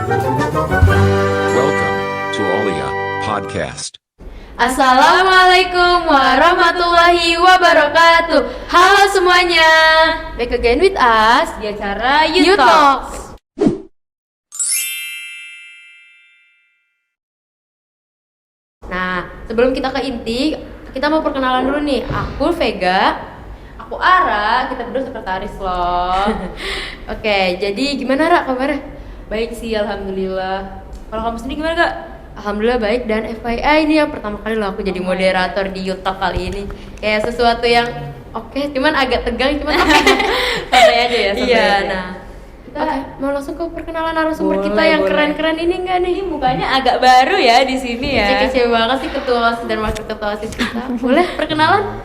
Welcome to Olia Podcast. Assalamualaikum warahmatullahi wabarakatuh. Halo semuanya, back again with us di acara You Talks. Nah, sebelum kita ke inti, kita mau perkenalan dulu nih. Aku Vega, aku Ara, kita berdua sekretaris loh. Oke, jadi gimana Ra kabarnya? Baik sih, alhamdulillah. Kalau kamu sendiri gimana Kak? Alhamdulillah baik, dan FYI ini yang pertama kali loh aku jadi moderator di YouTube kali ini. Kayak sesuatu yang oke, cuman agak tegang, cuman oke. Santai aja ya, santai Iya, aja. nah kita mau langsung ke perkenalan narasumber kita Boleh, yang boleh. keren-keren ini enggak nih? Ini mukanya agak baru ya di sini ya. Kece-kece banget sih ketua OSIS dan wakil ketua OSIS kita. Boleh perkenalan?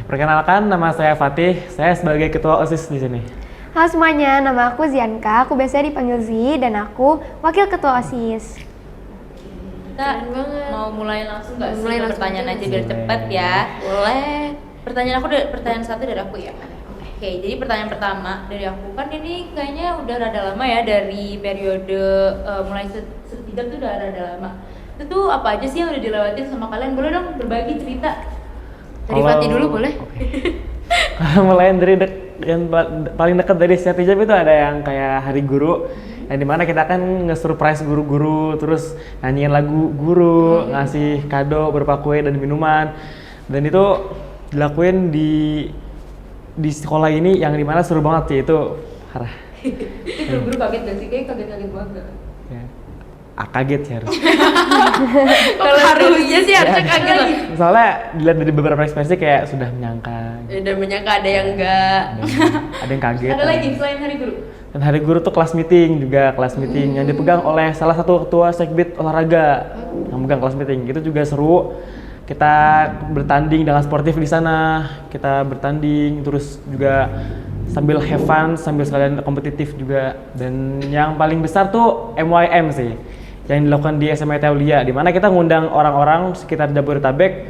Perkenalkan, nama saya Fatih. Saya sebagai ketua OSIS di sini. Halo semuanya, nama aku Zianka, aku biasanya dipanggil Zi dan aku wakil ketua OSIS. Kita Keren banget. mau mulai langsung nggak sih? Mulai Ke langsung pertanyaan aja. aja biar Boleh. cepet ya. Boleh. Pertanyaan satu dari aku ya. Oke, jadi pertanyaan pertama dari aku kan ini kayaknya udah rada lama ya, dari periode mulai setidaknya tuh udah rada lama. Itu tuh apa aja sih yang udah dilewatin sama kalian? Boleh dong berbagi cerita. Dari Fatih dulu boleh? Mulai dari yang paling dekat dari setiap hijab itu ada yang kayak Hari Guru, yang dimana kita kan nge-surprise guru-guru, terus nyanyiin lagu guru, ngasih kado berupa kue dan minuman, dan itu dilakuin di sekolah ini yang dimana seru banget sih itu. Harah. Itu guru-guru kaget gak sih? Kayak kaget-kaget banget gak? Ya. Kaget sih harus. Kalau harusnya sih harusnya kaget lah. Soalnya dilihat dari beberapa ekspresi kayak sudah menyangka. Dan menyangka ada yang enggak. Ada yang kaget. Ada lagi selain hari guru? Dan Hari Guru tuh kelas meeting juga, kelas meeting yang dipegang oleh salah satu ketua sekbid olahraga yang megang kelas meeting. Itu juga seru. Kita bertanding dengan sportif di sana. Kita bertanding terus juga sambil have fun, sambil sekalian kompetitif juga. Dan yang paling besar tuh MYM sih, yang dilakukan di SMA Taulia, di mana kita ngundang orang-orang sekitar Jabodetabek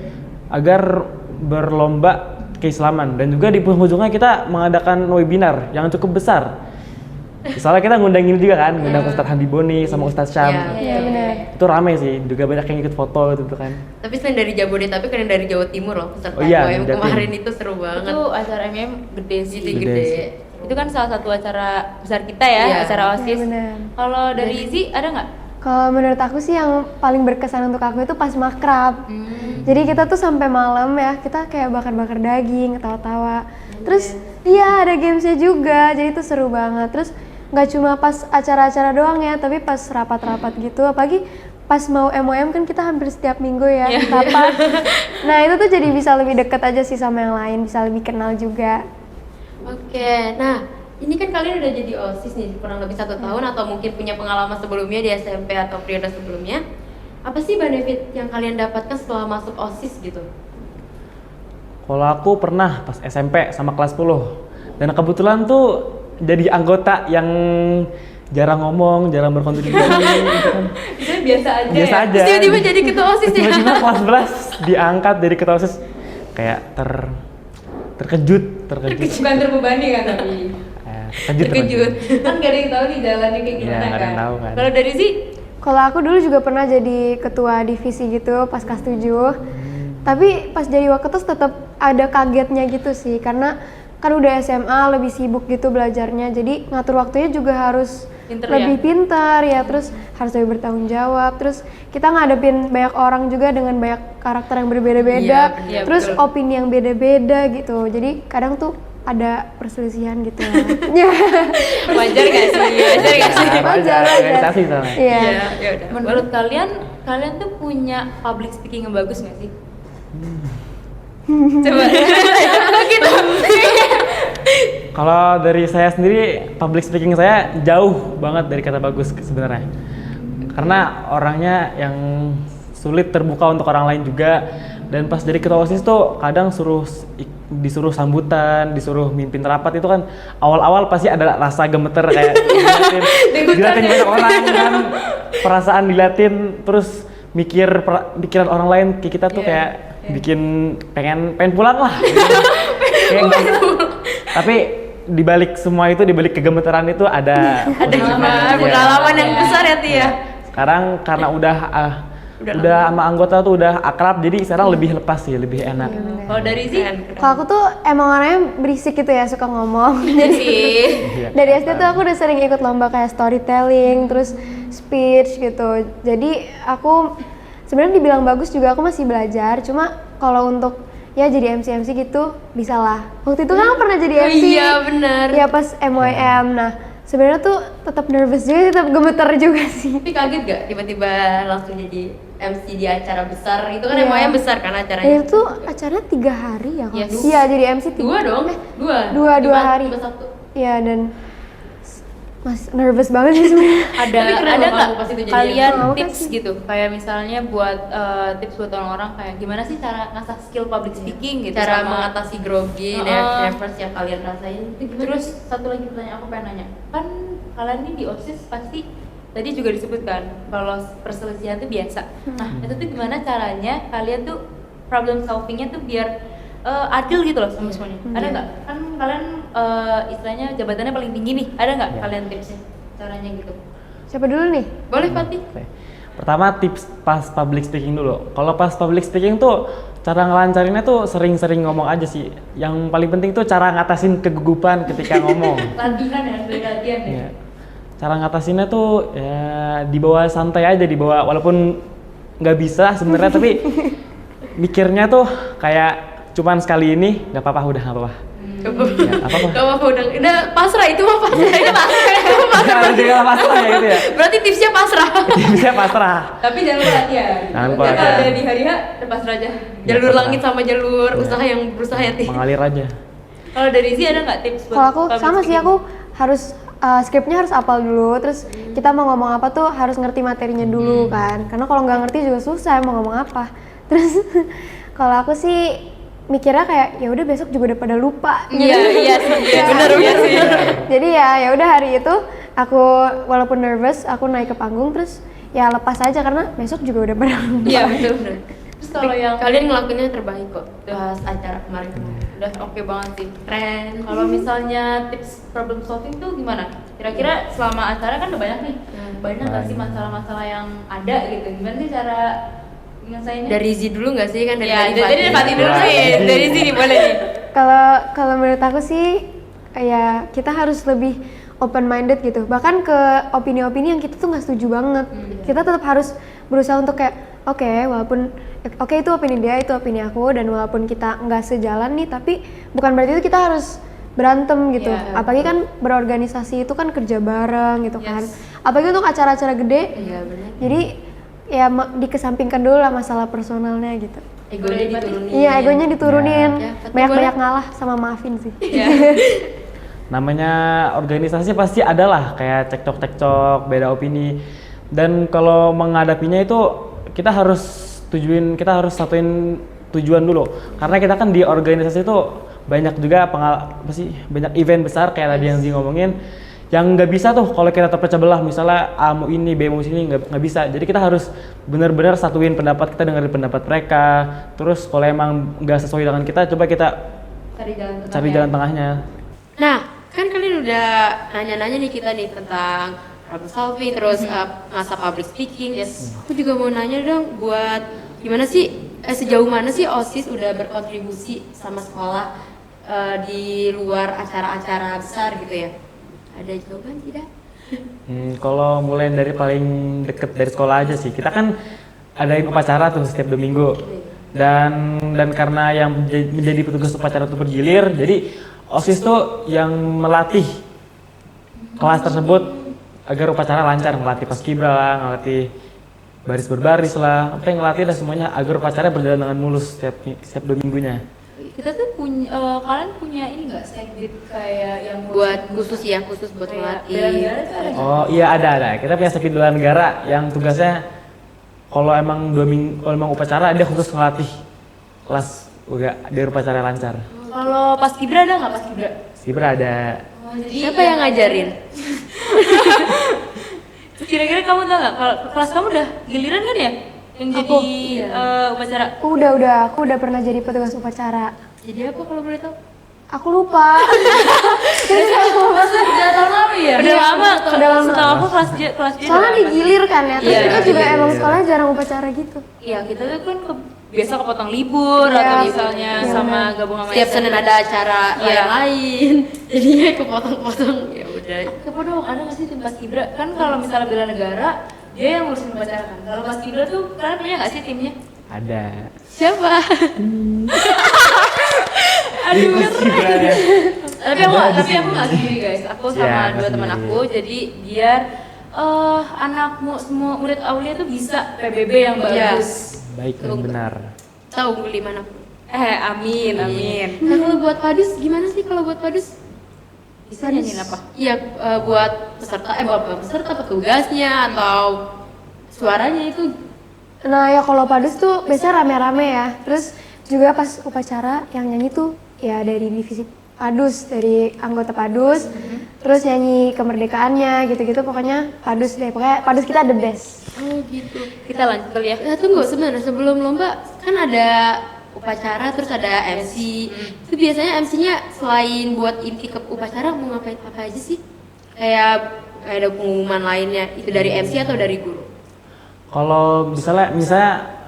agar berlomba keislaman, dan juga di ujungnya kita mengadakan webinar yang cukup besar. Soalnya kita ngundang ini juga kan, ngundang Ustadz Handi Boni sama Ustadz Syam. Iya benar. Itu rame sih, juga banyak yang ikut foto gitu kan. Tapi selain dari Jabodetabek kan yang dari Jawa Timur loh peserta Oh iya, yang Jatim. kemarin itu seru banget. Itu acara MM gede sih. Jadi Gede gede. sih. Itu kan salah satu acara besar kita ya, Iya. acara OSIS. Iya, benar. Kalau dari Zi ada nggak? Kalau menurut aku sih yang paling berkesan untuk aku itu pas makrab. Jadi kita tuh sampai malam ya, kita kayak bakar-bakar daging, ketawa-tawa. Terus iya ada gamesnya juga, jadi itu seru banget. Terus nggak cuma pas acara-acara doang ya, tapi pas rapat-rapat gitu. Apalagi pas mau MOM kan kita hampir setiap minggu ya rapat. Nah itu tuh jadi bisa lebih deket aja sih sama yang lain, bisa lebih kenal juga. Oke, nah ini kan kalian udah jadi OSIS nih kurang lebih 1 tahun atau mungkin punya pengalaman sebelumnya di SMP atau periode sebelumnya. Apa sih benefit yang kalian dapatkan setelah masuk OSIS gitu? Kalau aku pernah pas SMP sama kelas 10, dan kebetulan tuh jadi anggota yang jarang ngomong, jarang berkontribusi gitu kan. Biasanya biasa aja. Biasa ya? aja. Terus tiba-tiba jadi ketua OSIS ya? Tiba-tiba kelas 11 diangkat dari ketua OSIS, kayak terkejut. Bukan terbebani kan tapi. Terkejut. Kan gak ada yang tahu nih jalannya kayak Iya, gimana nggak ada kan. yang tahu kan. Kalau dari Zi, Kalau aku dulu juga pernah jadi ketua divisi gitu pas kelas 7. Tapi pas jadi waketus tetap ada kagetnya gitu sih, karena kan udah SMA lebih sibuk gitu belajarnya. Jadi ngatur waktunya juga harus Pinter lebih ya? pintar ya, terus harus lebih bertanggung jawab. Terus kita ngadepin banyak orang juga dengan banyak karakter yang berbeda-beda, Iya, terus betul. opini yang beda-beda gitu. Jadi kadang tuh ada perselisihan gitu ya. wajar gak sih? Wajar gak sih? Wajar. Organisasi soalnya. Iya. Ya udah. Menurut kalian tuh punya public speaking yang bagus gak sih? Coba. Kok gitu? Kalau dari saya sendiri, public speaking saya jauh banget dari kata bagus sebenarnya. Karena orangnya yang sulit terbuka untuk orang lain juga. Dan pas jadi ketua OSIS tuh kadang disuruh sambutan, disuruh mimpin rapat, itu kan awal-awal pasti ada rasa gemeter kayak diliatin banyak orang kan, perasaan diliatin, terus pikiran orang lain ke kita tuh kayak bikin pengen pulang lah. Kayak tapi dibalik semua itu, dibalik kegemeteran itu ada Pengalaman yang besar berarti ya. Sekarang karena udah sama anggota tuh udah akrab, jadi sekarang lebih lepas sih, lebih enak. Kalau dari sih Kalau aku tuh emang orangnya berisik gitu ya, suka ngomong. Jadi Iya. dari SD tuh aku udah sering ikut lomba kayak storytelling, terus speech gitu. Jadi aku sebenarnya dibilang bagus juga, aku masih belajar. Cuma kalau untuk ya jadi MC gitu bisa lah. Waktu itu kan aku pernah jadi MC. Iya benar. Ya pas MYM. Nah sebenarnya tuh tetap nervous juga, tetap gemeter juga sih. Tapi kaget gak tiba-tiba langsung jadi MC di acara besar? Itu kan Iya. emangnya besar kan Dan acaranya? itu acaranya 3 hari ya? Yes. Iya jadi MC 3 Dua dong, dua Lima- hari. 51. Iya dan mas nervous banget sih sebenarnya. Tapi keren ada loh nggak kamu pas itu jadi kalian MC? tips gitu kayak misalnya buat tips buat orang-orang kayak gimana sih cara ngasah skill public speaking gitu Cara sama- mengatasi grogi, nervous yang kalian rasain itu gimana? Terus satu lagi pertanyaan aku pengen nanya, kan kalian ini di OSIS pasti tadi juga disebutkan kalau perselisihan itu biasa. Nah itu tuh gimana caranya kalian tuh problem solvingnya tuh biar adil gitu loh sama semuanya. Ada nggak? Kan kalian istilahnya jabatannya paling tinggi nih. Ada nggak kalian tipsnya caranya gitu? Siapa dulu nih? Boleh Fatih? Oke. Pertama tips pas public speaking dulu. Kalau pas public speaking tuh cara ngelancarinnya tuh sering-sering ngomong aja sih. Yang paling penting tuh cara ngatasin kegugupan ketika ngomong. Latihan ya, dari latihan ya. Ya. Cara ngatasinnya tuh ya dibawa santai aja, dibawa walaupun nggak bisa sebenarnya tapi mikirnya tuh kayak cuman sekali ini nggak apa-apa, udah nggak apa-apa. Ya, apa-apa. Gak apa-apa, udah pasrah, itu mah pasrah. Itu pasrah. Jangan juga pasrah ya gitu ya. Berarti tipsnya pasrah. Bisa pasrah. Tapi jangan lupa latihan. Jangan lupa Kalau latihan. ada di hari H, udah pasrah aja. Jalur pasrah. langit sama jalur usaha yang berusaha ya, Tih. Mengalir aja. Kalau dari Zi ada nggak tips buat Kalau aku public sama sih, speaking? aku harus skripnya harus hafal dulu, terus kita mau ngomong apa tuh harus ngerti materinya dulu kan, karena kalau nggak ngerti juga susah mau ngomong apa. Terus kalau aku sih mikirnya kayak ya udah besok juga udah pada lupa. Iya, iya sih, iya, bener sih. Jadi ya udah hari itu aku walaupun nervous aku naik ke panggung terus ya lepas aja karena besok juga udah pada lupa. Iya, betul bener. Terus kalau yang Kalian ngelakuinnya terbaik kok. Pas acara kemarin. udah oke banget sih. Keren. Kalau misalnya tips problem solving tuh gimana? Kira-kira selama acara kan udah banyak nih. Banyak nggak sih masalah-masalah yang ada gitu? Gimana sih cara nyelesainnya? Dari Z dulu nggak sih kan dari ya, tadi dari Fatih dulu Dari nih. Fatih. Dari sini boleh nih. Kalau menurut aku sih ya kita harus lebih open minded gitu. Bahkan ke opini-opini yang kita tuh nggak setuju banget. Kita tetap harus berusaha untuk kayak oke, walaupun oke itu opini dia, itu opini aku, dan walaupun kita nggak sejalan nih, tapi bukan berarti itu kita harus berantem gitu. Iya, Apalagi kan berorganisasi itu kan kerja bareng gitu kan. Yes. Apalagi untuk acara-acara gede. Iya benar. Jadi ya dikesampingkan dulu lah masalah personalnya gitu. Egonya diturunin. Iya, egonya diturunin. Ya, tapi Banyak-banyak boleh. ngalah sama maafin sih. Namanya organisasi pasti ada lah kayak cekcok-cekcok, beda opini. Dan kalau menghadapinya itu kita harus satuin tujuan dulu. Karena kita kan di organisasi itu banyak juga banyak event besar kayak tadi yang Zi ngomongin yang nggak bisa tuh kalau kita terpecah belah, misalnya A mau ini, B mau sini, nggak bisa. Jadi kita harus benar-benar satuin pendapat, kita dengerin pendapat mereka. Terus kalau emang nggak sesuai dengan kita, coba kita cari jalan tengahnya. Nah, kan kalian udah nanya-nanya nih kita nih tentang problem solving, terus masa public speaking. Aku juga mau nanya dong, buat gimana sih, sejauh mana sih OSIS udah berkontribusi sama sekolah di luar acara-acara besar gitu ya? Ada jawaban tidak? Kalau mulai dari paling deket dari sekolah aja sih, kita kan adain upacara tuh setiap 2 minggu. Dan karena yang menjadi petugas upacara itu bergilir, jadi OSIS tuh yang melatih kelas tersebut agar upacara lancar, ngelatih paskibra lah, ngelatih baris berbaris lah, apa yang ngelatih dah semuanya agar upacara berjalan dengan mulus setiap 2 minggunya. Kita tuh punya, kalian punya ini nggak segbit kayak yang Buat khusus buat kayak melatih. bela-bela itu ada? Oh iya ada. Kita punya sekit bela negara yang tugasnya kalau emang 2 minggu, kalau emang upacara dia khusus ngelatih kelas biar upacara lancar. Kalau pas kibra ada nggak pas kibra? Paskibra ada. Siapa yang ngajarin? Kira-kira kamu tahu nggak kalau kelas kamu udah giliran kan ya yang jadi upacara? Aku udah pernah jadi petugas upacara. Jadi apa kalau boleh tahu? Aku lupa. Udah tahun lalu ya? Udah lama. Udah lama. Setahu aku kelas J Soalnya digilir kan ya, terus Iya, kita juga digilir. emang sekolahnya jarang upacara gitu. Iya, kita tuh kan biasa kepotong libur Iya. atau misalnya Iya, sama benar. gabung sama Setiap SMP. Senin ada acara Iya. yang lain. Jadinya kepotong-potong. Ya udah. Kepo dong, ada nggak sih tim Paskibra? Kan kalau misalnya bela negara, dia yang ngurusin upacara kan. Kalau Paskibra tuh kalian punya nggak sih timnya? Ada. Siapa? Aduh, ya. Tapi aku nggak sendiri guys. Aku sama Ya, dua nggak teman sendiri. aku. Jadi biar anakmu semua murid Aulia tuh bisa PBB yang Iya. bagus. Baik dan benar. Tahu di mana? Amin, amin. Nah, kalau buat padus gimana sih kalau buat padus? Bisa nyanyiin apa? Iya, buat buat peserta petugasnya atau suaranya itu. Nah ya kalau padus tuh biasanya rame-rame ya. Terus juga pas upacara yang nyanyi tuh ya dari divisi padus, dari anggota padus. Terus nyanyi kemerdekaannya gitu-gitu, pokoknya padus deh. Pokoknya padus kita the best. Oh gitu. Kita lanjut kali ya. Tunggu sebenarnya sebelum lomba kan ada upacara terus ada MC. Itu biasanya MC-nya selain buat inti ke upacara mau ngapain apa aja sih? Kayak ada pengumuman lainnya itu dari MC atau dari guru? Kalau misalnya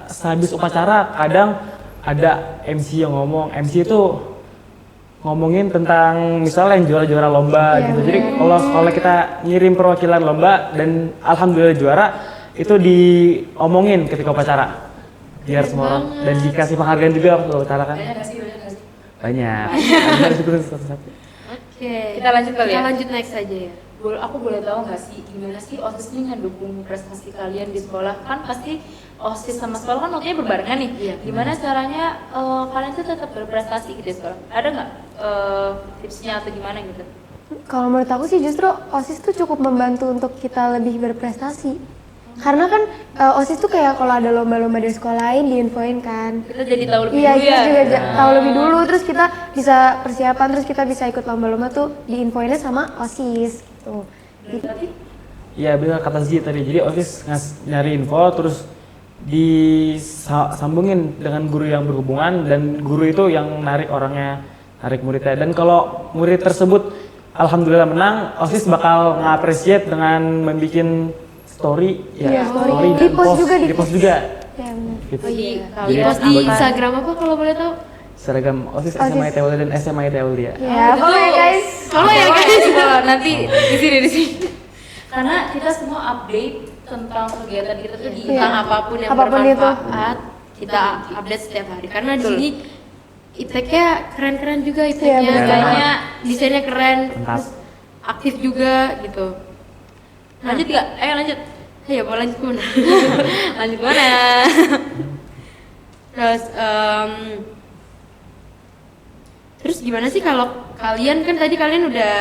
sehabis upacara kadang ada MC yang ngomong. MC itu ngomongin tentang misalnya yang juara-juara lomba gitu. Jadi kalau sekolah kita ngirim perwakilan lomba dan alhamdulillah juara, itu diomongin ketika upacara. Biar semua orang dan dikasih penghargaan juga waktu upacara kan. Banyak. Harus ikutin satu-satu. Oke. Kita lanjut kali ya? Kita lanjut next aja ya. Aku boleh tahu nggak sih gimana sih OSIS ini ngedukung prestasi kalian di sekolah? Kan pasti OSIS sama sekolah kan waktunya berbarengan nih. Iya. Gimana caranya kalian tuh tetap berprestasi gitu di sekolah? Ada nggak tipsnya atau gimana gitu? Kalau menurut aku sih justru OSIS tuh cukup membantu untuk kita lebih berprestasi. Karena kan OSIS tuh kayak kalau ada lomba-lomba dari sekolah lain diinfoin kan. Kita jadi tahu lebih Iya, dulu kita ya. juga tahu lebih dulu, terus kita bisa persiapan, terus kita bisa ikut lomba-lomba tuh diinfoinnya sama OSIS gitu. Iya benar kata Zi tadi. Jadi OSIS nyari info terus disambungin dengan guru yang berhubungan dan guru itu yang narik orangnya, narik muridnya. Dan kalau murid tersebut alhamdulillah menang, OSIS bakal nge-appreciate dengan membuat story Iya, story. dan Di-post juga, di post juga. Ya, benar. Gitu. Di post di Instagram apa kalau boleh tahu? Seragam OSIS SMA ITE Aulia dan SMA ITE Aulia. Ya, follow ya guys. Follow ya guys. Nanti di sini. Karena kita semua update tentang kegiatan kita tuh di Tentang apapun yang Apapun itu. bermanfaat kita update setiap hari karena di sini ipteknya keren-keren juga Iya, ipteknya benar. kayaknya desainnya keren Lengkap. terus aktif juga gitu. Lanjut nggak? Ayo lanjut. Ayo mau lanjut mana? Lanjut mana? Terus gimana sih kalau kalian kan tadi kalian udah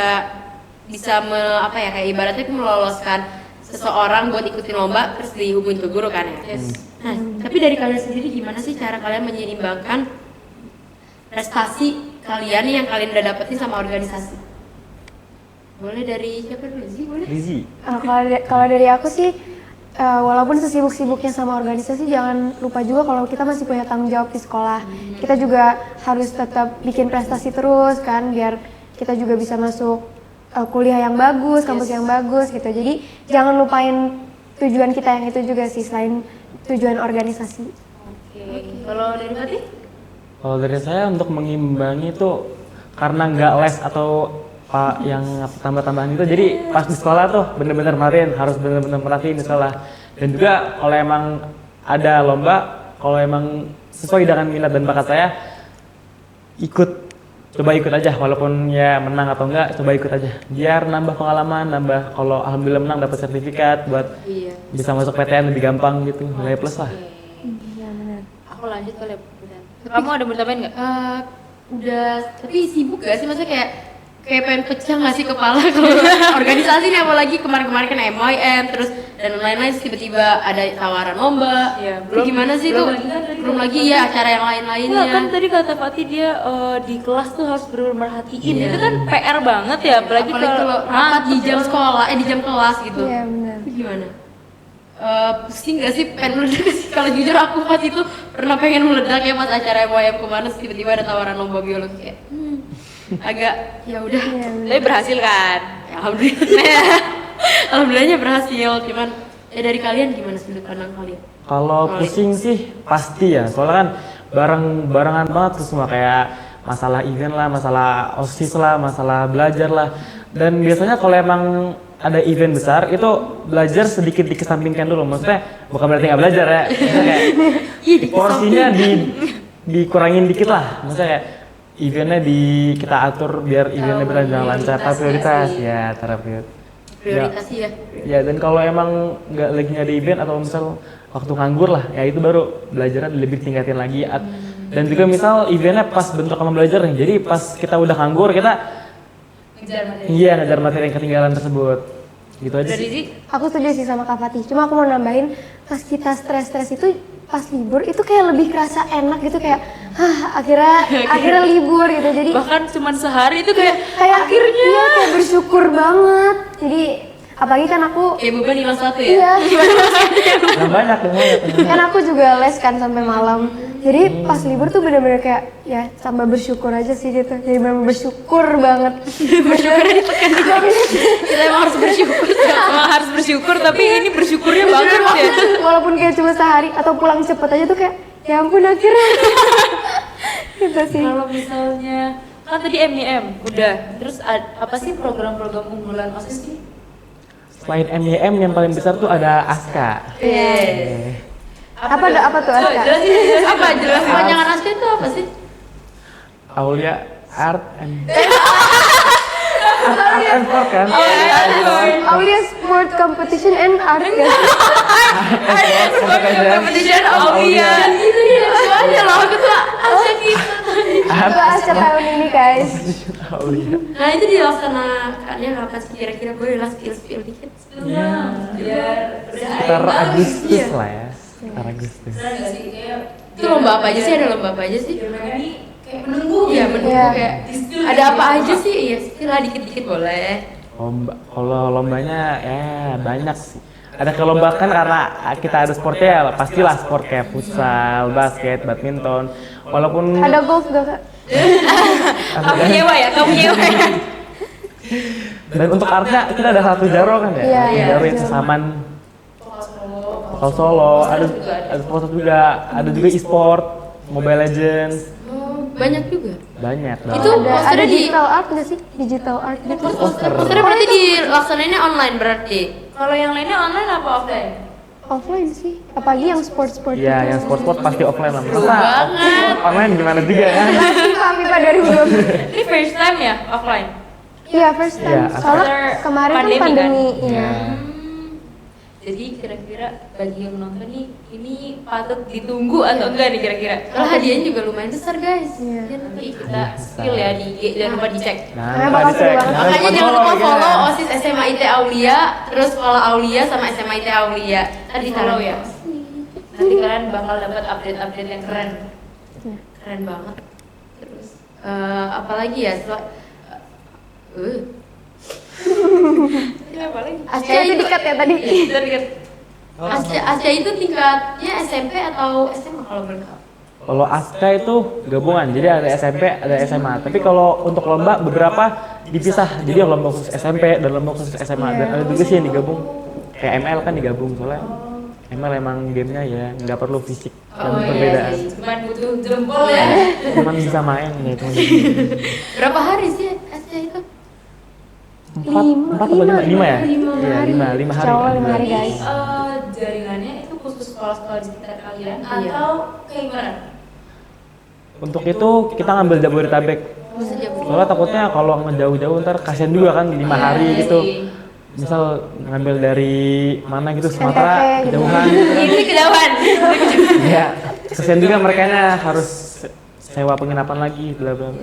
bisa kayak ibaratnya meloloskan seseorang buat ikutin lomba terus dihubungin ke guru kan ya. Nah, tapi dari kalian sendiri gimana sih cara kalian menyeimbangkan prestasi kalian nih yang kalian udah dapetin sama organisasi? Boleh dari siapa dulu sih? Boleh? Rizzy. Kalau dari aku sih, walaupun sesibuk-sibuknya sama organisasi, jangan lupa juga kalau kita masih punya tanggung jawab di sekolah. Kita juga harus tetap bikin prestasi terus kan, biar kita juga bisa masuk kuliah yang bagus, kampus yang bagus gitu. Jadi jangan lupain tujuan kita yang itu juga sih, selain tujuan organisasi. Oke. Kalau dari Fatih? Kalau dari saya untuk mengimbangi itu karena nggak les atau pak yang tambah-tambahan itu, jadi pas di sekolah tuh bener-bener merhatiin, harus bener-bener merhatiin di sekolah. Dan juga kalau emang ada lomba, kalau emang sesuai dengan minat dan bakat saya, coba ikut aja, walaupun ya menang atau enggak, coba ikut aja. Biar nambah pengalaman, nambah kalau alhamdulillah menang dapat sertifikat buat Iya. bisa masuk PTN lebih gampang gitu, nilai plus lah. Iya benar. Aku lanjut kali ya. Kamu ada mau tambahin nggak? Udah, tapi sibuk gak sih? Maksudnya kayak pengen pecah nggak sih kepala kalau organisasi nih, apalagi kemarin-kemarin kan MYM terus dan lain-lain, tiba-tiba ada tawaran lomba. Iya, Itu gimana sih tuh? Belum lagi ya acara yang lain-lainnya. Enggak, kan tadi kata Fatih dia di kelas tuh harus benar-benar merhatiin. Iya. Itu kan PR banget ya, apalagi kalau rapat di jam sekolah, di jam kelas gitu. Iya benar. Itu gimana? Pusing gak sih, pengen meledak sih? Kalau jujur aku pas itu pernah pengen meledak ya pas acara MYM kemarin, tiba-tiba ada tawaran lomba biologi kayak agak ya udah. Iya, bener. Tapi berhasil kan? Ya, alhamdulillah. Alhamdulillahnya berhasil. Cuman dari kalian gimana sudut pandang kalian? Kalau pusing sih pasti ya, soalnya kan barengan banget tuh semua, kayak masalah event lah, masalah OSIS lah, masalah belajar lah. Dan biasanya kalau emang ada event besar itu belajar sedikit dikesampingkan dulu, maksudnya bukan berarti nggak belajar ya, maksudnya kayak porsinya dikurangin dikit lah, maksudnya kayak eventnya kita atur biar eventnya berjalan lancar, prioritas ya, Prioritas ya. ya. Dan kalau emang nggak lagi ada event atau misal waktu nganggur lah, ya itu baru belajarnya lebih tingkatin lagi. Dan juga misal eventnya pas bentrok sama belajar nih, jadi pas kita udah nganggur kita ngejar materi yang ketinggalan tersebut. Gitu aja sih. Aku setuju sih sama Kak Fatih. Cuma aku mau nambahin, pas kita stres itu pas libur itu kayak lebih kerasa enak gitu, kayak akhirnya libur gitu. Jadi Bahkan cuma sehari itu kayak akhirnya iya, kayak bersyukur banget. Jadi apalagi kan aku Kayak beban hilang satu ya. iya, Yang banyak. kan aku juga les kan sampai malam. Jadi pas libur tuh bener-bener kayak ya tambah bersyukur aja sih gitu. Jadi bener-bener bersyukur banget. Bersyukurnya ditekan juga. kita emang harus bersyukur. Emang harus bersyukur, tapi ini bersyukurnya banget ya. Walaupun kayak cuma sehari atau pulang cepet aja tuh kayak ya ampun akhirnya. Gitu sih. Kalau misalnya kan tadi MYM udah, terus apa sih program-program unggulan OSIS sih? Selain MYM yang paling besar tuh ada ASKA. Apa tuh Aska? Jelasin apa? Jelasin. Kepanjangan ASKA itu apa sih? Aulia Art and Sport kan? Aulia Sport Competition and Art guys. Competition Aulia. Itu ya, itu aja loh. Aku tuh ASKA gitu. Itu Aska tahun ini guys. Aulia. Nah itu dilaksanakannya kapan sih kira-kira? Boleh lah spill dikit. Sekitar Agustus lah ya. Sekitar Agustus. Itu lomba apa aja sih? Ada lomba apa aja sih? Kayak menunggu. Iya menunggu Iya. kayak. Ada apa aja sih? Iya spill lah dikit-dikit boleh. Kalau lombanya ya banyak sih. Ada kelombakan karena kita ada sportnya ya, pastilah sport kayak futsal, basket, badminton. Walaupun Ada golf gak Kak? Kamu nyewa ya? dan untuk artnya kita ada satu jaro kan ya, Iya, jaro yang sesaman. Vokal Solo, ada sport juga, ada juga e-sport, Mobile Legends, Banyak juga. banyak. Itu Ada posternya di digital art gak sih? Digital art gitu. posternya berarti dilaksanainnya online berarti. Kalau yang lainnya online apa offline? Offline sih. Apalagi yang sport-sport. Iya, yang sport pasti offline lah. Masa online gimana juga ya? FIFA 2020. Ini first time ya offline? Iya first time. Iya, Soalnya kemarin pandemi kan pandemi. Iya. Jadi kira-kira bagi yang nonton nih, ini patut ditunggu atau enggak nih kira-kira? Kalau hadiahnya juga lumayan besar guys. Iya. Ya, nanti Kita spill ya di IG, jangan lupa dicek. Karena bakal seru banget. Makanya jangan lupa follow OSIS SMA IT Aulia, terus Sekolah Aulia sama SMA IT Aulia. Tadi Follow ya. Nanti kalian bakal dapat update-update yang keren. Keren banget. Terus apalagi ya? Ini apa lagi? Asca itu dikat ya tadi. Asca itu tingkatnya SMP atau SMA kalau boleh tahu? Kalau ASKA itu gabungan, jadi ada SMP, ada SMA. Tapi kalau untuk lomba beberapa dipisah, jadi lomba khusus SMP dan lomba khusus SMA. Dan ada juga sih yang digabung, kayak ML kan digabung soalnya. ML emang gamenya ya nggak perlu fisik dan perbedaan. Cuman butuh jempol ya. Cuman bisa main ya itu. Berapa hari sih Asca itu? Empat atau lima ya? Iya lima hari. Insya Allah 5 hari guys. Jaringannya itu khusus sekolah-sekolah di sekitar kalian Iya. atau kayak gimana? Untuk itu kita ngambil Jabodetabek. Soalnya takutnya kalau ngejauh-jauh ntar kasihan juga kan 5 hari gitu. Misal ngambil dari mana gitu Sumatera, NTT gitu. kejauhan. Ini kejauhan. Ya, kasihan juga mereka harus sewa penginapan lagi, bla bla bla.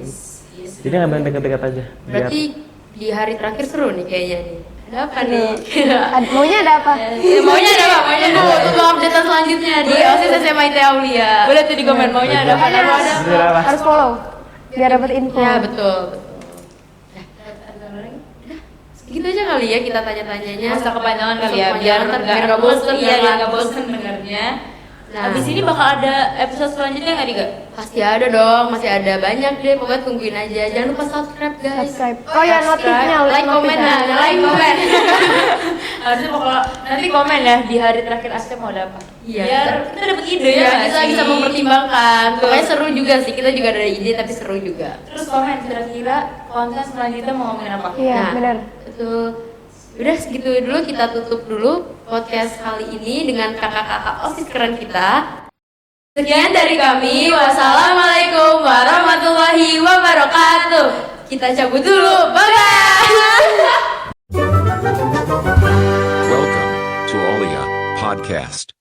Jadi ngambil yang dekat-dekat aja. Biar Berarti di hari terakhir seru nih kayaknya nih. Ada apa nih? Maunya ada apa? Maunya ada apa? Maunya dulu tunggu update selanjutnya di OSIS SMA IT Aulia. Boleh tuh di komen maunya ada apa? Bener apa? Harus follow biar dapat info. Ya betul. Segitu aja kali ya kita tanya-tanyanya. Masa kepanjangan kali ya, Kepanjangan, biar ntar nggak bosen Iya, biar ya. nggak bosen dengarnya. Nah. Abis ini bakal ada episode selanjutnya nggak Dika? Pasti ada dong, masih ada banyak deh, pokoknya tungguin aja. Jangan lupa subscribe guys. Subscribe. Oh ya, notifnya, like, komen, nah, like, komen. Harusnya bakal nanti komen ya di hari terakhir Asya mau ada apa. Iya. Biar kita dapat ide Iya, ya. kita nggak bisa sih? mempertimbangkan. Pokoknya seru juga sih, kita juga ada ide tapi seru juga. Terus komen kira-kira konten selanjutnya mau ngomongin apa? Iya, Nah, benar. Itu udah segitu dulu, kita tutup dulu podcast kali ini dengan kakak-kakak OSIS keren kita. Sekian dari kami. Wassalamualaikum warahmatullahi wabarakatuh. Kita cabut dulu. Bye. Welcome to Olia Podcast.